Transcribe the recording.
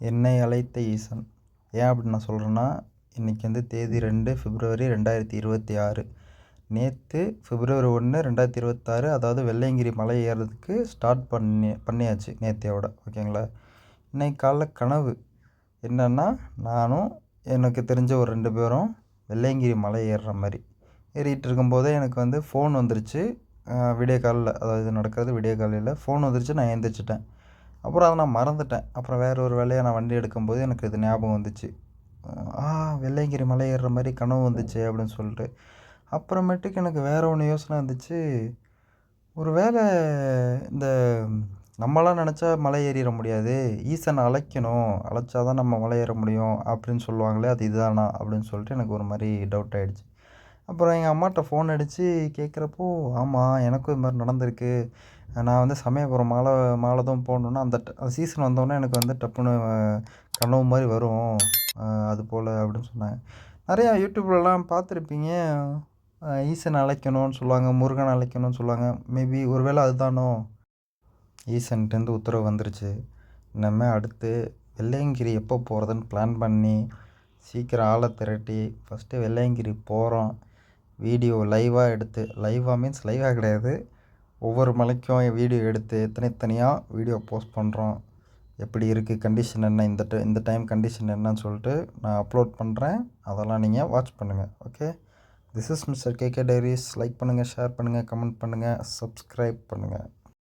என்னை அழைத்த ஈசன். ஏன் அப்படி நான் சொல்கிறேன்னா, இன்றைக்கி வந்து தேதி 2 பிப்ரவரி 2026. நேற்று பிப்ரவரி 1 2026, அதாவது வெள்ளையங்கிரி மலை ஏறுறதுக்கு ஸ்டார்ட் பண்ணியாச்சு நேற்றையோட. ஓகேங்களா? இன்றைக்கி காலைல கனவு என்னென்னா, நானும் எனக்கு தெரிஞ்ச ஒரு 2 பேரும் வெள்ளையங்கிரி மலை ஏறுற மாதிரி ஏறிட்டு இருக்கும்போதே எனக்கு வந்து ஃபோன் வந்துருச்சு. விடிய காலில், அதாவது இது நடக்கிறது விடிய காலையில் ஃபோன் வந்துருச்சு. நான் எழுந்திரிச்சிட்டேன். அப்புறம் அதை நான் மறந்துட்டேன். அப்புறம் வேறு ஒரு வேலையாக நான் வண்டி எடுக்கும்போது எனக்கு இது ஞாபகம் வந்துச்சு. வெள்ளையங்கிரி மலை ஏறுற மாதிரி கனவு வந்துச்சு அப்படின்னு சொல்லிட்டு. அப்புறமேட்டுக்கு எனக்கு வேறு ஒன்று யோசனை வந்துச்சு. ஒரு வேளை இந்த நம்மளாம் நினச்சா மலை ஏறிட முடியாது, ஈசனை அழைக்கணும், அழைச்சா தான் நம்ம மலை ஏற முடியும் அப்படின்னு சொல்லுவாங்களே, அது இதுதானா அப்படின்னு சொல்லிட்டு எனக்கு ஒரு மாதிரி டவுட் ஆகிடுச்சு. அப்புறம் எங்கள் அம்மாட்ட ஃபோன் அடித்து கேட்குறப்போ, ஆமாம் எனக்கும் இது மாதிரி நடந்திருக்கு. நான் வந்து சமயபுரம் மாலை தான் போகணுன்னா அந்த சீசன் வந்தோடனே எனக்கு வந்து டப்புன்னு கனவு மாதிரி வரும், அதுபோல் அப்படின்னு சொன்னாங்க. நிறையா யூடியூப்லலாம் பார்த்துருப்பீங்க. ஈசனை அழைக்கணும்னு சொல்லுவாங்க, முருகனை அழைக்கணும்னு சொல்லுவாங்க. மேபி ஒரு வேளை அதுதானோ? ஈசன்ட்டேருந்து உத்தரவு வந்துருச்சு. இனிமேல் அடுத்து வெள்ளையங்கிரி எப்போ போகிறதுன்னு பிளான் பண்ணி சீக்கிரம் ஆளை திரட்டி ஃபஸ்ட்டு வெள்ளையங்கிரி போகிறோம். வீடியோ லைவாக எடுத்து, லைவாக மீன்ஸ் லைவாக கிடையாது, ஒவ்வொரு மலைக்கும் வீடியோ எடுத்து தனித்தனியாக வீடியோ போஸ்ட் பண்ணுறோம். எப்படி இருக்குது, கண்டிஷன் என்ன, இந்த டைம் கண்டிஷன் என்னன்னு சொல்லிட்டு நான் அப்லோட் பண்ணுறேன். அதெல்லாம் நீங்கள் வாட்ச் பண்ணுங்கள். Okay, this is mister KK Diaries. Like பண்ணுங்கள், ஷேர் பண்ணுங்கள், கமெண்ட் பண்ணுங்கள், சப்ஸ்கிரைப் பண்ணுங்கள்.